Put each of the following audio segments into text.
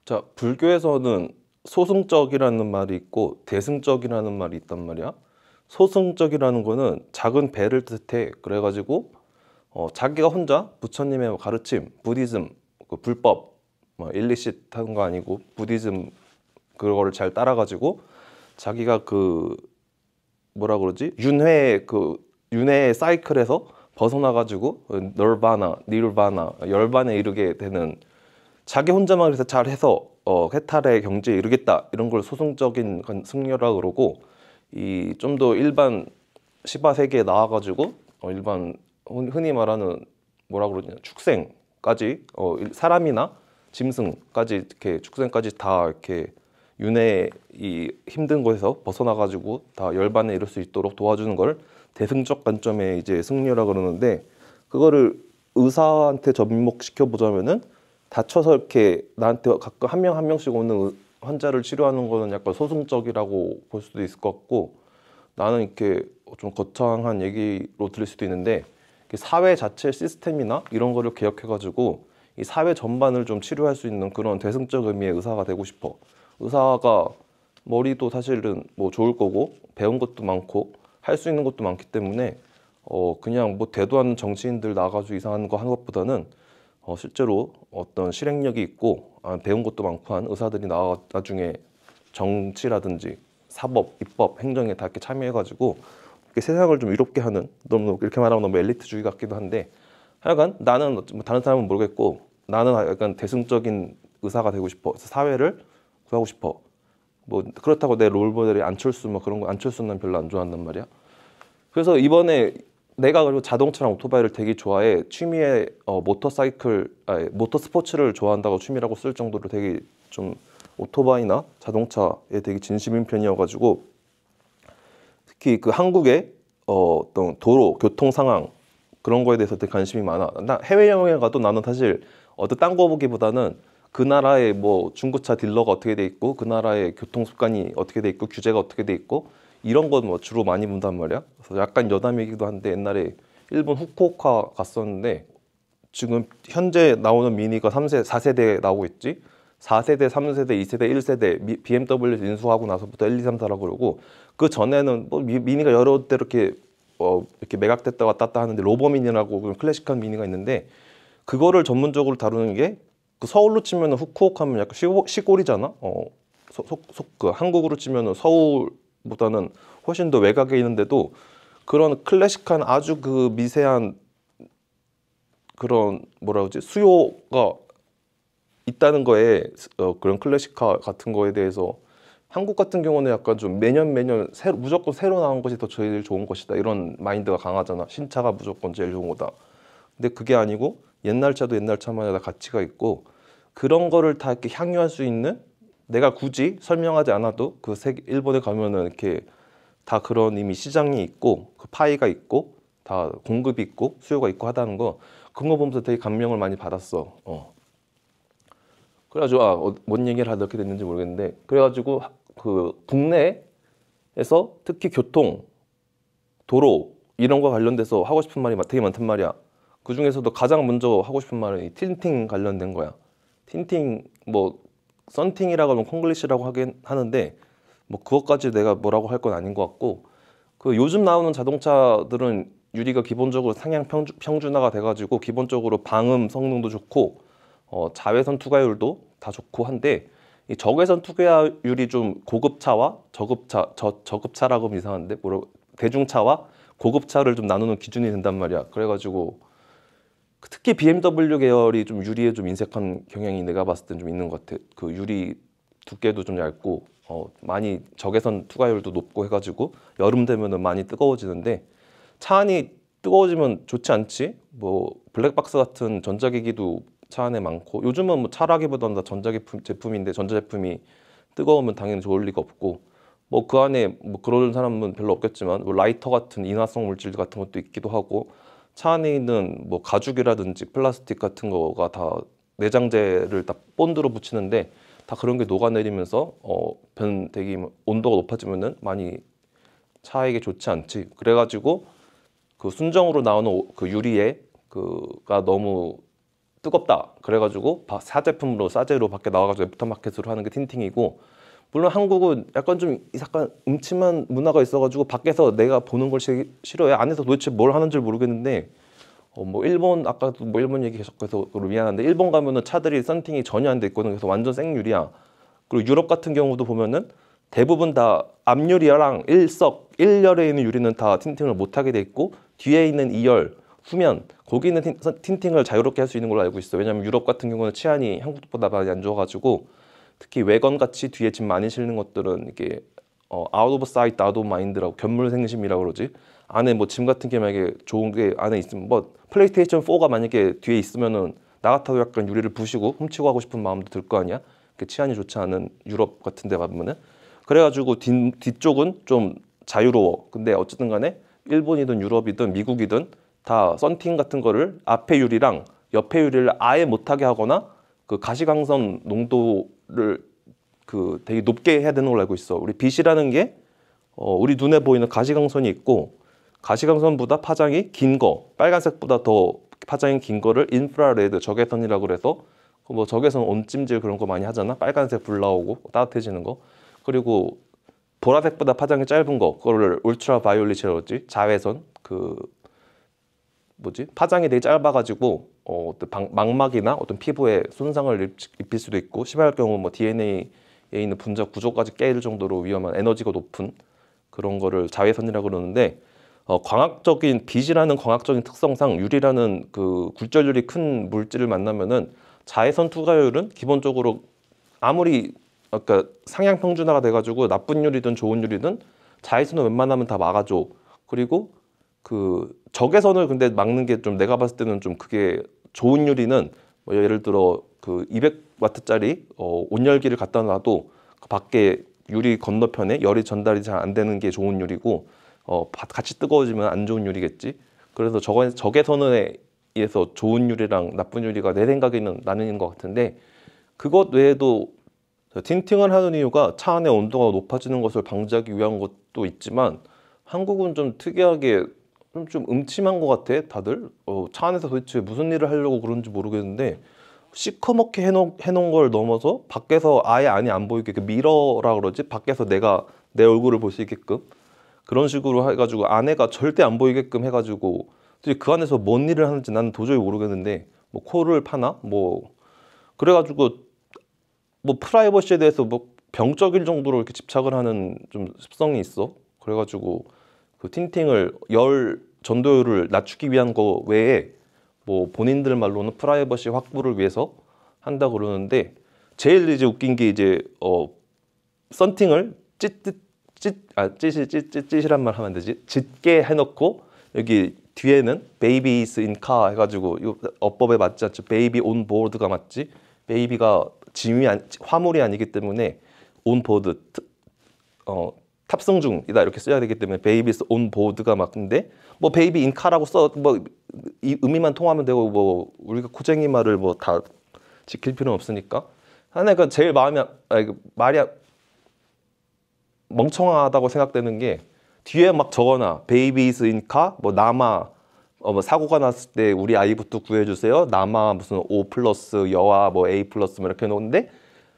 자, 불교에서는 소승적이라는 말이 있고 대승적이라는 말이 있단 말이야. 소승적이라는 거는 작은 배를 뜻해. 그래가지고 자기가 혼자 부처님의 가르침, 부디즘, 그 불법, 뭐 일리시트 하는 거 아니고 부디즘 그거를 잘 따라가지고 자기가 그 뭐라 그러지? 윤회의 사이클에서 벗어나가지고 니르바나, 열반에 이르게 되는 자기 혼자만 그래서 잘해서 해탈의 경지에 이르겠다 이런 걸 소승적인 승려라 그러고 이 좀 더 일반 시바 세계에 나와가지고 일반 흔히 말하는 뭐라 그러냐 축생까지 사람이나 짐승까지 이렇게 축생까지 다 이렇게 윤회 이 힘든 곳에서 벗어나가지고 다 열반에 이룰 수 있도록 도와주는 걸 대승적 관점의 이제 승려라 그러는데 그거를 의사한테 접목시켜 보자면은 다쳐서 이렇게 나한테 가끔 한 명 한 명씩 오는 환자를 치료하는 거는 약간 소승적이라고 볼 수도 있을 것 같고 나는 이렇게 좀 거창한 얘기로 들릴 수도 있는데 사회 자체 시스템이나 이런 거를 개혁해가지고 이 사회 전반을 좀 치료할 수 있는 그런 대승적 의미의 의사가 되고 싶어. 의사가 머리도 사실은 뭐 좋을 거고 배운 것도 많고 할 수 있는 것도 많기 때문에 그냥 뭐 대도 않는 정치인들 나가지고 이상한 거 하는 것보다는 실제로 어떤 실행력이 있고 배운 것도 많고 한 의사들이 나중에 정치라든지 사법, 입법, 행정에 다 이렇게 참여해가지고 이렇게 세상을 좀 이롭게 하는 너무 이렇게 말하면 너무 엘리트주의 같기도 한데 하여간 나는 뭐 다른 사람은 모르겠고 나는 약간 대승적인 의사가 되고 싶어. 그래서 사회를 구하고 싶어. 뭐 그렇다고 내 롤모델이 안철수 뭐 그런 거 안철수는 별로 안 좋아한단 말이야. 그래서 이번에 내가 그리고 자동차랑 오토바이를 되게 좋아해. 취미에 모터 스포츠를 좋아한다고 취미라고 쓸 정도로 되게 좀 오토바이나 자동차에 되게 진심인 편이어가지고 특히 그 한국의 어떤 도로 교통 상황 그런 거에 대해서 되게 관심이 많아. 나 해외여행에 가도 나는 사실 어떤 딴 거 보기보다는 그 나라의 뭐 중고차 딜러가 어떻게 돼 있고 그 나라의 교통 습관이 어떻게 돼 있고 규제가 어떻게 돼 있고 이런 건 뭐 주로 많이 본단 말이야. 그래서 약간 여담이기도 한데 옛날에 일본 후쿠오카 갔었는데 지금 현재 나오는 미니가 3세, 4세대 나오고 있지. 4세대, 3세대, 2세대, 1세대 BMW 인수하고 나서부터 1, 2, 3, 4라고 그러고 그 전에는 뭐 미니가 여러 대 이렇게 매각됐다 왔다 갔다 하는데 로버미니라고 그런 클래식한 미니가 있는데 그거를 전문적으로 다루는 게 그 서울로 치면은 후쿠오카면 약간 시골이잖아. 그 한국으로 치면은 서울보다는 훨씬 더 외곽에 있는데도 그런 클래식한 아주 그 미세한 그런 뭐라 그러지 수요가 있다는 거에 그런 클래식카 같은 거에 대해서 한국 같은 경우는 약간 좀 매년 무조건 새로 나온 것이 더 제일 좋은 것이다 이런 마인드가 강하잖아. 신차가 무조건 제일 좋은 거다. 근데 그게 아니고 옛날 차도 옛날 차마다 가치가 있고 그런 거를 다 이렇게 향유할 수 있는 내가 굳이 설명하지 않아도 그 일본에 가면은 이렇게 다 그런 이미 시장이 있고 그 파이가 있고 다 공급이 있고 수요가 있고 하다는 거 그런 거 보면서 되게 감명을 많이 받았어. 그래가지고 뭔 얘기를 하다 이렇게 됐는지 모르겠는데 그래가지고 그 국내에서 특히 교통, 도로 이런 거 관련돼서 하고 싶은 말이 되게 많단 말이야. 그 중에서도 가장 먼저 하고 싶은 말은 이 틴팅 관련된 거야. 틴팅 뭐 썬팅이라고 하면 콩글리시라고 하긴 하는데 뭐 그것까지 내가 뭐라고 할 건 아닌 것 같고 그 요즘 나오는 자동차들은 유리가 기본적으로 상향 평준화가 돼가지고 기본적으로 방음 성능도 좋고 자외선 투과율도 다 좋고 한데 이 적외선 투과율이 좀 고급차와 저급차라고 하면 이상한데 대중차와 고급차를 좀 나누는 기준이 된단 말이야. 그래가지고 특히 BMW 계열이 좀 유리에 좀 인색한 경향이 내가 봤을 땐 좀 있는 것 같아. 그 유리 두께도 좀 얇고 많이 적외선 투과율도 높고 해가지고 여름 되면은 많이 뜨거워지는데 차 안이 뜨거워지면 좋지 않지? 뭐 블랙박스 같은 전자기기도 차 안에 많고 요즘은 뭐 차라기보다는 다 제품인데 전자제품이 뜨거우면 당연히 좋을 리가 없고 뭐 그 안에 뭐 그런 사람은 별로 없겠지만 뭐 라이터 같은 인화성 물질 같은 것도 있기도 하고 차 안에 있는 뭐 가죽이라든지 플라스틱 같은 거가 다 내장재를 다 본드로 붙이는데 다 그런 게 녹아내리면서 되게 온도가 높아지면은 많이 차에게 좋지 않지. 그래가지고 그 순정으로 나오는 그 유리에 그가 너무 뜨겁다. 그래가지고 사제품으로 싸제로 밖에 나와가지고 애프터마켓으로 하는 게 틴팅이고, 물론 한국은 약간 좀 약간 음침한 문화가 있어가지고 밖에서 내가 보는 걸 싫어해. 안에서 도대체 뭘 하는지 모르겠는데, 뭐 일본 아까도 뭐 일본 얘기 계속해서 미안한데 일본 가면은 차들이 썬팅이 전혀 안 돼 있거든. 그래서 완전 생유리야. 그리고 유럽 같은 경우도 보면은 대부분 다 앞유리랑 일열에 있는 유리는 다 틴팅을 못하게 돼 있고, 뒤에 있는 2열 후면 거기는 틴팅을 자유롭게 할 수 있는 걸로 알고 있어. 왜냐면 유럽 같은 경우는 치안이 한국보다 많이 안 좋아가지고, 특히 외관 같이 뒤에 짐 많이 실는 것들은 이게 out of sight, out of mind라고, 견물생심이라고 그러지. 안에 뭐 짐 같은 게 만약에 좋은 게 안에 있으면, 뭐 플레이스테이션 4가 만약에 뒤에 있으면은 나 같아도 약간 유리를 부시고 훔치고 하고 싶은 마음도 들 거 아니야. 치안이 좋지 않은 유럽 같은 데 가면은. 그래가지고 뒤쪽은 좀 자유로워. 근데 어쨌든 간에 일본이든 유럽이든 미국이든 다 썬팅 같은 거를 앞에 유리랑 옆에 유리를 아예 못하게 하거나 그 가시광선 농도를 그 되게 높게 해야 되는 걸로 알고 있어. 우리 빛이라는 게 우리 눈에 보이는 가시광선이 있고, 가시광선보다 파장이 긴 거, 빨간색보다 더 파장이 긴 거를 인프라레드 적외선이라고 그래서, 뭐 적외선 온찜질 그런 거 많이 하잖아. 빨간색 불 나오고 따뜻해지는 거. 그리고 보라색보다 파장이 짧은 거, 그거를 울트라 바이올릿이라고 그러지. 자외선. 그 뭐지? 파장이 되게 짧아가지고 어떤 망막이나 어떤 피부에 손상을 입힐 수도 있고, 심할 경우 뭐 DNA에 있는 분자 구조까지 깨질 정도로 위험한, 에너지가 높은 그런 거를 자외선이라고 그러는데, 광학적인 빛이라는 광학적인 특성상 유리라는 그 굴절률이 큰 물질을 만나면은 자외선 투과율은 기본적으로 아무리 그러니까 상향 평준화가 돼가지고 나쁜 유리든 좋은 유리든 자외선은 웬만하면 다 막아줘. 그리고 그 적외선을 근데 막는 게 좀 내가 봤을 때는 좀 그게 좋은 유리는 뭐 예를 들어 그 200와트짜리 온열기를 갖다 놔도 그 밖에 유리 건너편에 열이 전달이 잘 안 되는 게 좋은 유리고, 같이 뜨거워지면 안 좋은 유리겠지. 그래서 적외선에 의해서 좋은 유리랑 나쁜 유리가 내 생각에는 나뉘는 것 같은데, 그것 외에도 틴팅을 하는 이유가 차 안의 온도가 높아지는 것을 방지하기 위한 것도 있지만, 한국은 좀 특이하게 좀 음침한 것 같아. 다들 차 안에서 도대체 무슨 일을 하려고 그런지 모르겠는데, 시커멓게 해놓은 걸 넘어서 밖에서 아예 안이 안 보이게, 그 미러라 그러지, 밖에서 내가 내 얼굴을 볼 수 있게끔 그런 식으로 해가지고 안에가 절대 안 보이게끔 해가지고, 그 안에서 뭔 일을 하는지 나는 도저히 모르겠는데, 뭐 코를 파나 뭐 그래가지고 뭐 프라이버시에 대해서 뭐 병적일 정도로 이렇게 집착을 하는 좀 습성이 있어. 그래가지고 그 틴팅을 열 전도율을 낮추기 위한 거 외에 뭐 본인들 말로는 프라이버시 확보를 위해서 한다 그러는데, 제일 이제 웃긴 게 이제 썬팅을 찌시란 말 하면 안 되지, 짙게 해놓고 여기 뒤에는 베이비 is in car 해가지고, 이 어법에 맞지 않죠. 베이비 온 보드가 맞지. 베이비가 화물이 아니기 때문에 온 보드, 탑승 중이다 이렇게 써야 되기 때문에 베이비스 온 보드가 맞는데, 뭐 베이비 인 카라고 써 뭐 이 의미만 통하면 되고, 뭐 우리가 코쟁이 말을 뭐 다 지킬 필요는 없으니까. 하나가 제일 말이 멍청하다고 생각되는 게, 뒤에 막 적어놔. 베이비스 인 카, 뭐 남아, 뭐 사고가 났을 때 우리 아이부터 구해주세요. 남아 무슨 O 플러스 여아 뭐 A 플러스 뭐 이렇게 해놓는데,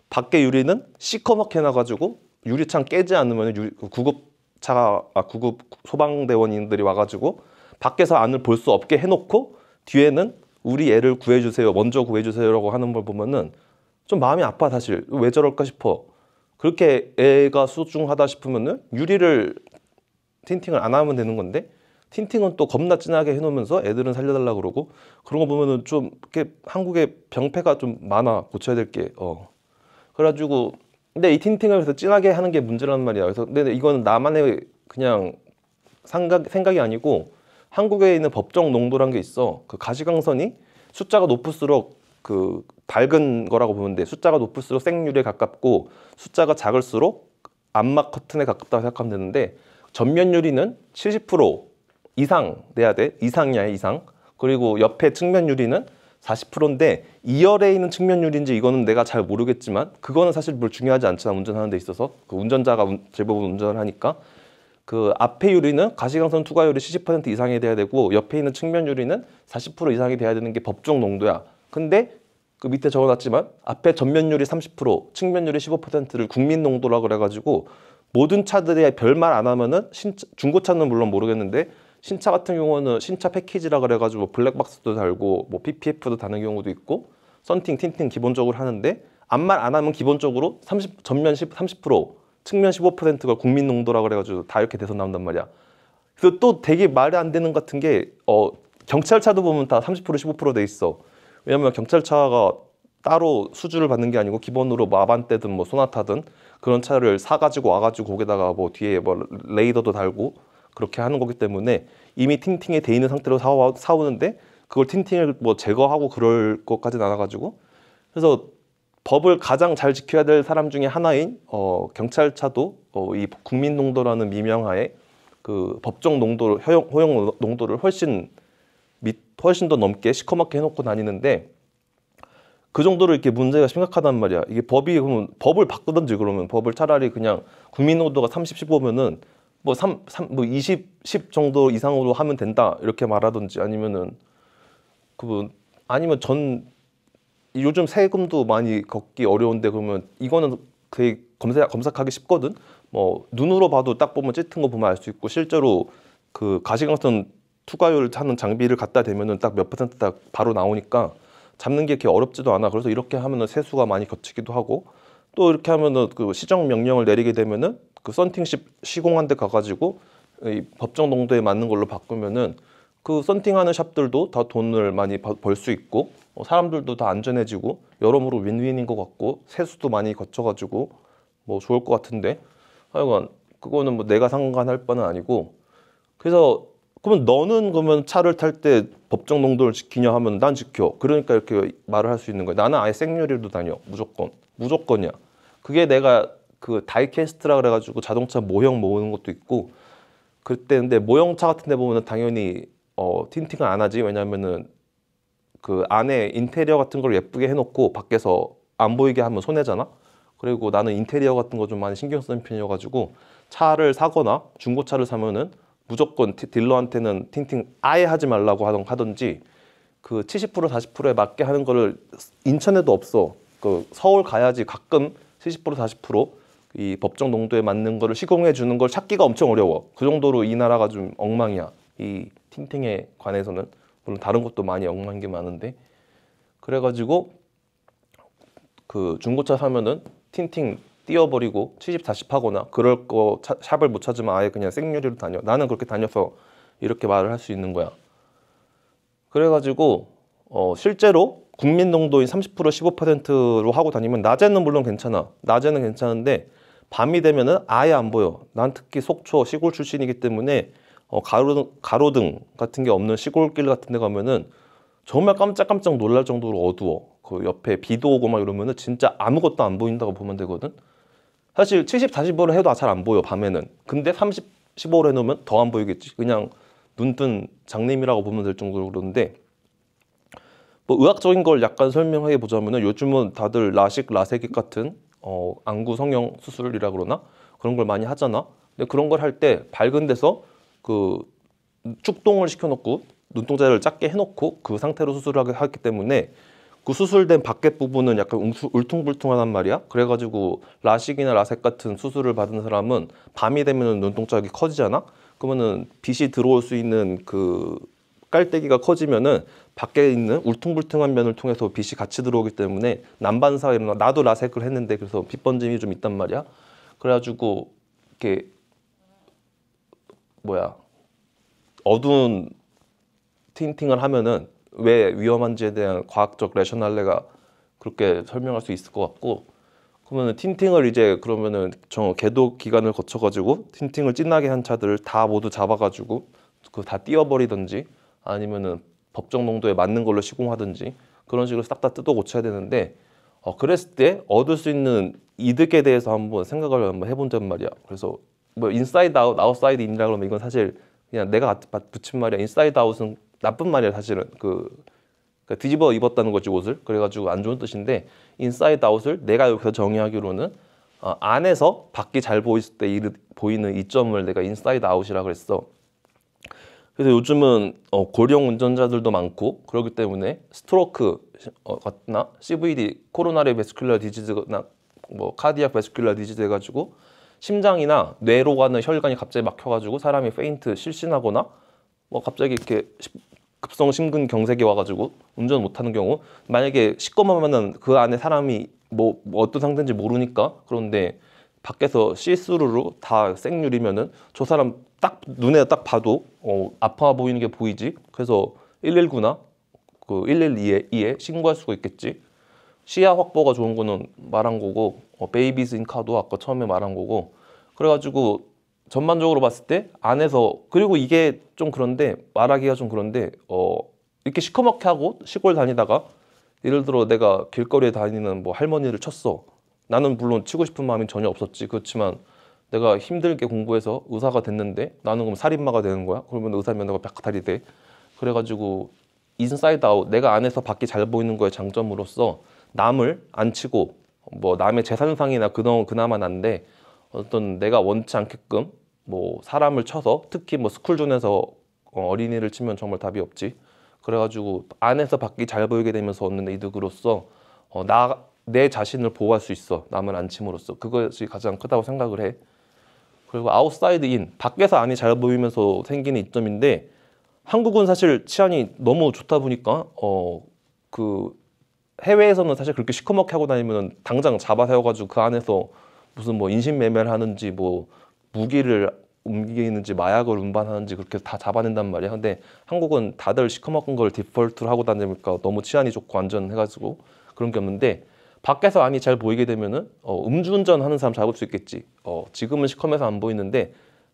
밖에 유리는 시커멓게 해놔가지고 유리창 깨지 않으면 구급 소방대원인들이 와가지고 밖에서 안을 볼 수 없게 해놓고, 뒤에는 우리 애를 구해주세요, 먼저 구해주세요라고 하는 걸 보면은 좀 마음이 아파. 사실 왜 저럴까 싶어. 그렇게 애가 소중하다 싶으면은 유리를 틴팅을 안 하면 되는 건데, 틴팅은 또 겁나 진하게 해놓으면서 애들은 살려달라 그러고, 그런 거 보면은 좀 이렇게 한국의 병폐가 좀 많아. 고쳐야 될 게. 그래가지고 근데 이 틴팅을 그래서 진하게 하는 게 문제란 말이야. 그래서 근데 이거는 나만의 그냥 생각이 아니고, 한국에 있는 법정 농도란 게 있어. 그 가시광선이 숫자가 높을수록 그 밝은 거라고 보면 돼. 숫자가 높을수록 생률에 가깝고, 숫자가 작을수록 암막 커튼에 가깝다고 생각하면 되는데, 전면 유리는 70% 이상 돼야 돼. 이상이야, 이상. 그리고 옆에 측면 유리는 40%인데 2열에 있는 측면 유리인지 이거는 내가 잘 모르겠지만, 그거는 사실 뭘 중요하지 않잖아, 운전하는 데 있어서. 그 운전자가 대부분 운전을 하니까. 그 앞에 유리는 가시광선 투과율이 70% 이상이 돼야 되고, 옆에 있는 측면 유리는 40% 이상이 돼야 되는 게 법정 농도야. 근데 그 밑에 적어놨지만 앞에 전면율이 30%, 측면율이 15%를 국민 농도라 그래가지고 모든 차들에 별말 안 하면은 중고차는 물론 모르겠는데 신차 같은 경우는 신차 패키지라 그래가지고 블랙박스도 달고 뭐 PPF도 다는 경우도 있고 썬팅, 틴팅 기본적으로 하는데 아무 말 안 하면 기본적으로 전면 30%, 측면 15%가 국민 농도라 그래가지고 다 이렇게 돼서 나온단 말이야. 그래서 또 되게 말이 안 되는 것 같은 게 경찰차도 보면 다 30% 15%돼 있어. 왜냐면 경찰차가 따로 수주를 받는 게 아니고 기본으로 뭐 아반떼든 뭐 소나타든 그런 차를 사가지고 와가지고 거기다가 뭐 뒤에 뭐 레이더도 달고 그렇게 하는 거기 때문에 이미 틴팅이 돼 있는 상태로 사오는데 그걸 틴팅을 뭐 제거하고 그럴 것까지는 않아가지고 그래서 법을 가장 잘 지켜야 될 사람 중에 하나인 경찰차도 이 국민 농도라는 미명하에 그 법정 농도를 허용 농도를 훨씬 더 넘게 시커멓게 해놓고 다니는데 그 정도로 이렇게 문제가 심각하단 말이야. 이게 그러면 법을 바꾸든지 그러면 법을 차라리 그냥 국민 농도가 30, 15면은 뭐 20, 10 정도 이상으로 하면 된다 이렇게 말하든지 아니면은 아니면 요즘 세금도 많이 걷기 어려운데 그러면 이거는 되게 검색하기 쉽거든. 뭐 눈으로 봐도 딱 보면 짙은 거 보면 알 수 있고 실제로 그 가시광선 투과율 하는 장비를 갖다 대면은 딱 몇 퍼센트 딱 바로 나오니까 잡는 게 그렇게 어렵지도 않아. 그래서 이렇게 하면은 세수가 많이 거치기도 하고 또 이렇게 하면은 그 시정 명령을 내리게 되면은 그 썬팅 시공한 데 가가지고 이 법정 농도에 맞는 걸로 바꾸면은 그 썬팅하는 샵들도 다 돈을 많이 벌 수 있고 사람들도 다 안전해지고 여러모로 윈윈인 것 같고 세수도 많이 거쳐가지고 뭐 좋을 것 같은데 하여간 그거는 뭐 내가 상관할 바는 아니고 그래서 그러면 너는 그러면 차를 탈 때 법정 농도를 지키냐 하면 난 지켜. 그러니까 이렇게 말을 할 수 있는 거야. 나는 아예 생유리로 다녀. 무조건이야. 그게 내가 그 다이캐스트라 그래가지고 자동차 모형 모으는 것도 있고 그때 근데 모형차 같은 데 보면은 당연히 틴팅을 안 하지. 왜냐면은 그 안에 인테리어 같은 걸 예쁘게 해놓고 밖에서 안 보이게 하면 손해잖아. 그리고 나는 인테리어 같은 거 좀 많이 신경 쓰는 편이어가지고 차를 사거나 중고차를 사면은 무조건 딜러한테는 틴팅 아예 하지 말라고 하던지 그 70% 40%에 맞게 하는 거를 인천에도 없어. 그 서울 가야지 가끔 70% 40%이 법정 농도에 맞는 거를 시공해 주는 걸 찾기가 엄청 어려워. 그 정도로 이 나라가 좀 엉망이야. 이 틴팅에 관해서는 물론 다른 것도 많이 엉망인 게 많은데 그래가지고 그 중고차 사면은 틴팅 띄워버리고 70, 40 하거나 그럴 거 샵을 못 찾으면 아예 그냥 생유리로 다녀. 나는 그렇게 다녀서 이렇게 말을 할 수 있는 거야. 그래가지고 실제로 국민 농도인 30% 15%로 하고 다니면 낮에는 물론 괜찮아. 낮에는 괜찮은데 밤이 되면은 아예 안 보여. 난 특히 속초 시골 출신이기 때문에 가로등 같은 게 없는 시골길 같은 데 가면은 정말 깜짝깜짝 놀랄 정도로 어두워. 그 옆에 비도 오고 막 이러면은 진짜 아무것도 안 보인다고 보면 되거든. 사실 70, 40으로 해도 잘 안 보여 밤에는. 근데 30, 15로 해놓으면 더 안 보이겠지. 그냥 눈뜬 장님이라고 보면 될 정도로 그러는데 뭐 의학적인 걸 약간 설명해 보자면은 요즘은 다들 라식, 라섹 같은 안구 성형 수술이라 그러나 그런 걸 많이 하잖아. 근데 그런 걸 할 때 밝은 데서 그 축동을 시켜놓고 눈동자를 작게 해놓고 그 상태로 수술을 하기 때문에 그 수술된 밖에 부분은 약간 울퉁불퉁하단 말이야. 그래가지고 라식이나 라섹 같은 수술을 받은 사람은 밤이 되면 눈동자가 커지잖아. 그러면은 빛이 들어올 수 있는 그 깔때기가 커지면은 밖에 있는 울퉁불퉁한 면을 통해서 빛이 같이 들어오기 때문에 난반사가 일어나. 나도 라섹을 했는데 그래서 빛 번짐이 좀 있단 말이야. 그래가지고 이렇게 어두운 틴팅을 하면은 왜 위험한지에 대한 과학적 레셔널레가 그렇게 설명할 수 있을 것 같고 그러면은 틴팅을 이제 그러면은 계도 기간을 거쳐가지고 틴팅을 진하게 한 차들을 다 모두 잡아가지고 그 다 띄워버리든지 아니면은 법정 농도에 맞는 걸로 시공하든지 그런 식으로 싹 다 뜯어 고쳐야 되는데 그랬을 때 얻을 수 있는 이득에 대해서 한번 생각을 한번 해본단 말이야. 그래서 뭐 인사이드 아웃, 아웃사이드 인이라 그러면 이건 사실 그냥 내가 붙인 말이야. 인사이드 아웃은 나쁜 말이야 사실은. 그러니까 뒤집어 입었다는 거지 옷을. 그래가지고 안 좋은 뜻인데 인사이드 아웃을 내가 여기서 정의하기로는 안에서 밖이 잘 보였을 때 보이는 이점을 내가 인사이드 아웃이라 그랬어. 그래서 요즘은 고령 운전자들도 많고 그렇기 때문에 스트로크 같나 CVD 코로나리 베스큘러 디지즈나 뭐 카디악 베스큘러 디지즈 해가지고 심장이나 뇌로 가는 혈관이 갑자기 막혀가지고 사람이 페인트 실신하거나 뭐 갑자기 이렇게 급성 심근경색이 와가지고 운전 못하는 경우, 만약에 시꺼먼면은 그 안에 사람이 뭐 어떤 상태인지 모르니까, 그런데 밖에서 시스루로 다 생률이면은 저 사람 딱 눈에 딱 봐도 아파 보이는 게 보이지. 그래서 119나 그 112에 신고할 수가 있겠지. 시야 확보가 좋은 거는 말한 거고, 베이비스 인 카도 아까 처음에 말한 거고. 그래가지고 전반적으로 봤을 때 안에서, 그리고 이게 좀 그런데 말하기가 좀 그런데 이렇게 시커멓게 하고 시골 다니다가 예를 들어 내가 길거리에 다니는 뭐 할머니를 쳤어. 나는 물론 치고 싶은 마음이 전혀 없었지. 그렇지만 내가 힘들게 공부해서 의사가 됐는데 나는 그럼 살인마가 되는 거야? 그러면 의사 면허가 박탈이 돼. 그래가지고 인사이드 아웃, 내가 안에서 밖이 잘 보이는 거에 장점으로서 남을 안 치고 뭐 남의 재산상이나 그나마 난데, 어떤 내가 원치 않게끔 뭐 사람을 쳐서, 특히 뭐 스쿨존에서 어린이를 치면 정말 답이 없지. 그래가지고 안에서 밖이 잘 보이게 되면서 얻는 이득으로서 내 자신을 보호할 수 있어. 남을 안 침으로써. 그것이 가장 크다고 생각을 해. 그리고 아웃사이드 인, 밖에서 안이 잘 보이면서 생기는 이점인데, 한국은 사실 치안이 너무 좋다 보니까 그 해외에서는 사실 그렇게 시커멓게 하고 다니면 당장 잡아 세워가지고 그 안에서 무슨 뭐 인신매매를 하는지 뭐 무기를 옮기는지 마약을 운반하는지 그렇게 다 잡아낸단 말이야. 근데 한국은 다들 시커먼 걸 디폴트로 하고 다니니까 너무 치안이 좋고 안전해가지고 그런 게 없는데, 밖에서 안이 잘 보이게 되면은 음주운전 하는 사람 잡을 수 있겠지. 지금은 시커매서 안 보이는데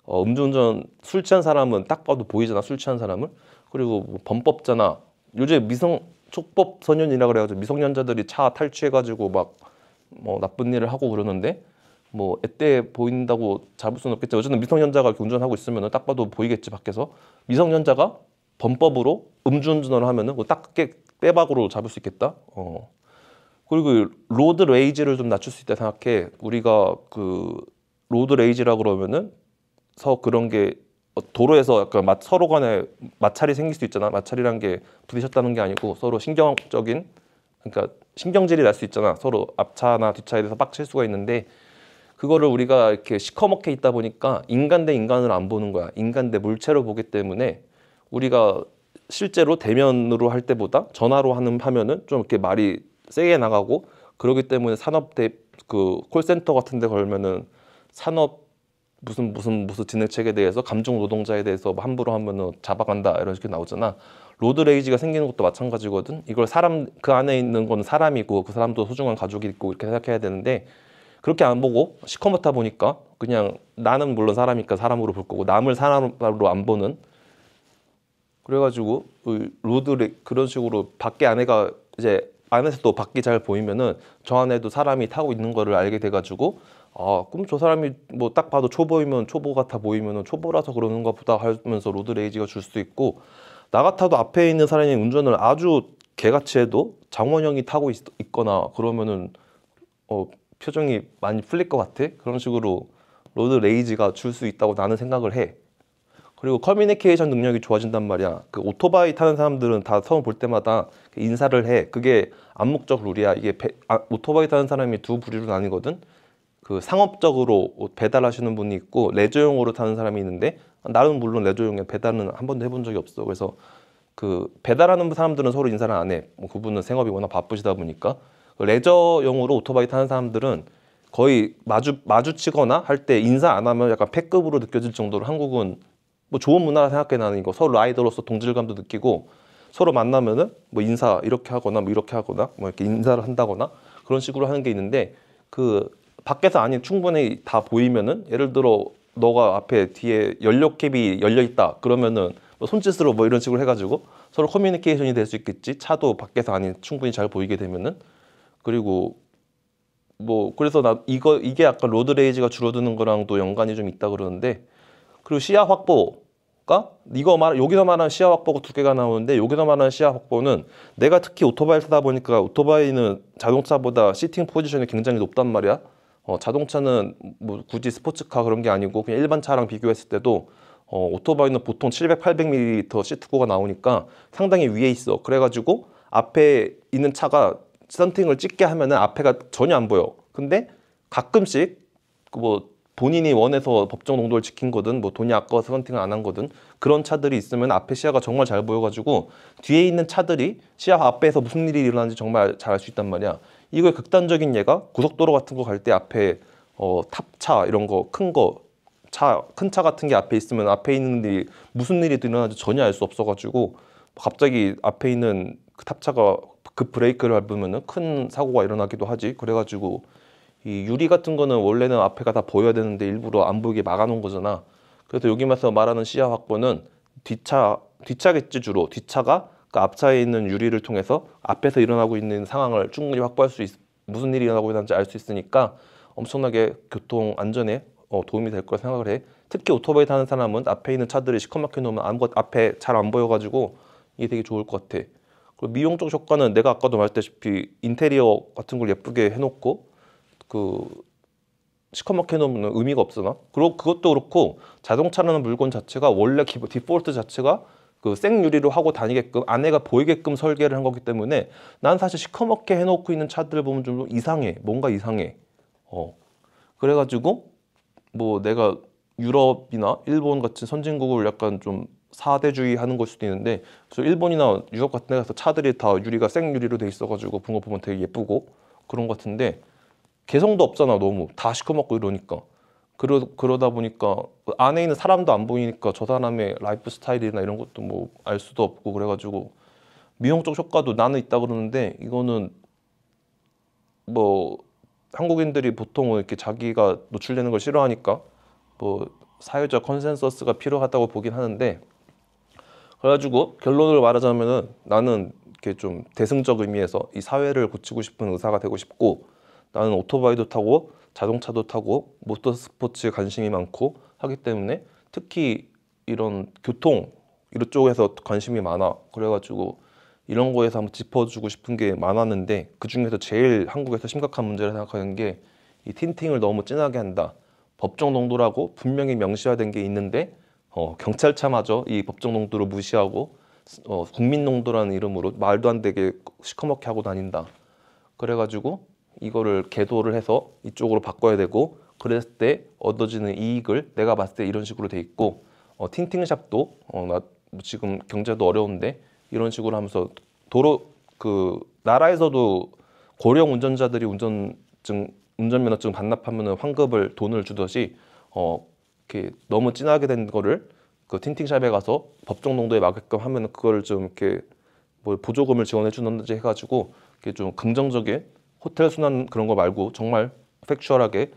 음주운전 술 취한 사람은 딱 봐도 보이잖아, 술 취한 사람을. 그리고 뭐 범법자나 요즘 촉법 소년이라 그래가지고 미성년자들이 차 탈취해가지고 막 뭐 나쁜 일을 하고 그러는데, 뭐 애때 보인다고 잡을 수는 없겠지. 어쨌든 미성년자가 이렇게 운전하고 있으면 딱 봐도 보이겠지, 밖에서. 미성년자가 범법으로 음주운전을 하면은 딱 빼박으로 잡을 수 있겠다. 그리고 로드 레이지를 좀 낮출 수 있다 생각해. 우리가 그 로드 레이지라 그러면은 그런 게 도로에서 약간 서로 간에 마찰이 생길 수 있잖아. 마찰이란 게 부딪혔다는 게 아니고 서로 신경적인, 그러니까 신경질이 날 수 있잖아. 서로 앞차나 뒷차에 대해서 빡칠 수가 있는데, 그거를 우리가 이렇게 시커멓게 있다 보니까 인간 대 인간을 안 보는 거야. 인간 대 물체로 보기 때문에 우리가 실제로 대면으로 할 때보다 전화로 하면은 좀 이렇게 말이 세게 나가고, 그러기 때문에 그 콜센터 같은 데 걸면은 산업 무슨 진행책에 대해서 감정 노동자에 대해서 뭐 함부로 하면은 잡아간다 이런 식으로 나오잖아. 로드 레이지가 생기는 것도 마찬가지거든. 이걸 그 안에 있는 건 사람이고 그 사람도 소중한 가족이 있고 이렇게 생각해야 되는데, 그렇게 안 보고 시커멓다 보니까 그냥 나는 물론 사람이니까 사람으로 볼 거고 남을 사람으로 안 보는, 그래가지고 그런 식으로 안에가 이제 안에서도 밖이 잘 보이면은 저 안에도 사람이 타고 있는 거를 알게 돼가지고, 그럼 저 사람이 뭐 딱 봐도 초보이면 초보 같아 보이면은 초보라서 그러는가 보다 하면서 로드 레이지가 줄 수 있고, 나 같아도 앞에 있는 사람이 운전을 아주 개같이 해도 장원영이 타고 있거나 그러면은 표정이 많이 풀릴 것 같아. 그런 식으로 로드 레이지가 줄 수 있다고 나는 생각을 해. 그리고 커뮤니케이션 능력이 좋아진단 말이야. 그 오토바이 타는 사람들은 다 처음 볼 때마다 인사를 해. 그게 암묵적 룰이야. 이게 오토바이 타는 사람이 두 부류로 나뉘거든. 그 상업적으로 배달하시는 분이 있고 레저용으로 타는 사람이 있는데, 나는 물론 레저용에 배달은 한 번도 해본 적이 없어. 그래서 그 배달하는 사람들은 서로 인사를 안 해. 뭐 그분은 생업이 워낙 바쁘시다 보니까. 레저용으로 오토바이 타는 사람들은 거의 마주치거나 할 때 인사 안 하면 약간 패급으로 느껴질 정도로 한국은 뭐 좋은 문화라 생각해. 나는 이거 서로 라이더로서 동질감도 느끼고, 서로 만나면은 뭐 인사 이렇게 하거나 뭐 이렇게 하거나 뭐 이렇게 인사를 한다거나 그런 식으로 하는 게 있는데, 그 밖에서 안이 충분히 다 보이면은, 예를 들어 너가 앞에 뒤에 연료캡이 열려 있다 그러면은 뭐 손짓으로 뭐 이런 식으로 해가지고 서로 커뮤니케이션이 될 수 있겠지. 차도 밖에서 안이 충분히 잘 보이게 되면은. 그리고 뭐 그래서 이게 약간 로드 레이지가 줄어드는 거랑도 연관이 좀 있다 그러는데, 그리고 시야 확보가 여기서 말하는 시야 확보가 두 개가 나오는데, 여기서 말하는 시야 확보는 내가 특히 오토바이를 타다 보니까 오토바이는 자동차보다 시팅 포지션이 굉장히 높단 말이야. 자동차는 뭐 굳이 스포츠카 그런 게 아니고 그냥 일반 차랑 비교했을 때도 오토바이는 보통 700, 800mm 시트고가 나오니까 상당히 위에 있어. 그래가지고 앞에 있는 차가 썬팅을 찍게 하면은 앞에가 전혀 안 보여. 근데 가끔씩 뭐 본인이 원해서 법정 농도를 지킨 거든 뭐 돈이 아까워서 썬팅을 안 한 거든 그런 차들이 있으면 앞에 시야가 정말 잘 보여가지고 뒤에 있는 차들이 시야 앞에서 무슨 일이 일어나는지 정말 잘 알 수 있단 말이야. 이거의 극단적인 예가 고속도로 같은 거 갈 때 앞에 탑차 이런 거 큰 거 큰 차 같은 게 앞에 있으면 앞에 있는 일이 무슨 일이 일어나는지 전혀 알 수 없어가지고 갑자기 앞에 있는 그 탑차가 급 브레이크를 밟으면은 큰 사고가 일어나기도 하지. 그래가지고 이 유리 같은 거는 원래는 앞에가 다 보여야 되는데 일부러 안 보이게 막아놓은 거잖아. 그래서 여기면서 말하는 시야 확보는 뒷차겠지 주로. 뒷차가 그 앞차에 있는 유리를 통해서 앞에서 일어나고 있는 상황을 충분히 확보할 수 무슨 일이 일어나고 있는지 알 수 있으니까 엄청나게 교통 안전에 도움이 될 거라 생각을 해. 특히 오토바이 타는 사람은 앞에 있는 차들이 시커멓게 놓으면 아무것도 앞에 잘 안 보여가지고 이게 되게 좋을 것 같아. 그리고 미용적 효과는 내가 아까도 말했다시피 인테리어 같은 걸 예쁘게 해놓고 그 시커멓게 해놓으면 의미가 없잖아. 그리고 그것도 그렇고 자동차라는 물건 자체가 원래 디폴트 자체가 그 생유리로 하고 다니게끔 안에가 보이게끔 설계를 한 거기 때문에 난 사실 시커멓게 해놓고 있는 차들을 보면 좀 이상해. 뭔가 이상해. 그래가지고 뭐 내가 유럽이나 일본 같은 선진국을 약간 좀 사대주의 하는 걸 수도 있는데 저 일본이나 유럽 같은 데 가서 차들이 다 유리가 생유리로 돼 있어가지고 본 거 보면 되게 예쁘고 그런 것 같은데 개성도 없잖아. 너무 다 시커멓고 이러니까 그러다 보니까 안에 있는 사람도 안 보이니까 저 사람의 라이프 스타일이나 이런 것도 뭐 알 수도 없고 그래가지고 미용적 효과도 나는 있다 그러는데 이거는 뭐 한국인들이 보통은 이렇게 자기가 노출되는 걸 싫어하니까 뭐 사회적 컨센서스가 필요하다고 보긴 하는데 그래가지고 결론을 말하자면은 나는 이렇게 좀 대승적 의미에서 이 사회를 고치고 싶은 의사가 되고 싶고 나는 오토바이도 타고 자동차도 타고 모터스포츠에 관심이 많고 하기 때문에 특히 이런 교통 이런 쪽에서 관심이 많아. 그래가지고 이런 거에서 한번 짚어주고 싶은 게 많았는데 그 중에서 제일 한국에서 심각한 문제를 생각하는 게 이 틴팅을 너무 진하게 한다. 법정 농도라고 분명히 명시화된 게 있는데 경찰차마저 이 법정 농도를 무시하고 국민 농도라는 이름으로 말도 안 되게 시커멓게 하고 다닌다. 그래가지고 이거를 계도를 해서 이쪽으로 바꿔야 되고 그랬을 때 얻어지는 이익을 내가 봤을 때 이런 식으로 돼 있고 틴팅샵도 나 지금 경제도 어려운데 이런 식으로 하면서 도로 그 나라에서도 고령 운전자들이 운전면허증 반납하면은 환급을 돈을 주듯이 이렇게 너무 진하게 된 거를 그 틴팅샵에 가서 법정 농도에 맞게끔 하면은 그거를 좀 이렇게 뭐 보조금을 지원해 주는지 해가지고 이렇게 좀 긍정적인 호텔 순환 그런 거 말고 정말 팩추얼하게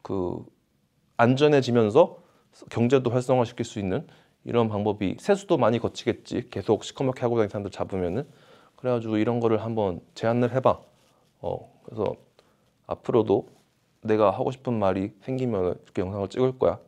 그 안전해지면서 경제도 활성화시킬 수 있는 이런 방법이 세수도 많이 거치겠지. 계속 시커멓게 하고 다니는 사람들 잡으면은 그래가지고 이런 거를 한번 제안을 해봐. 그래서 앞으로도 내가 하고 싶은 말이 생기면 이렇게 영상을 찍을 거야.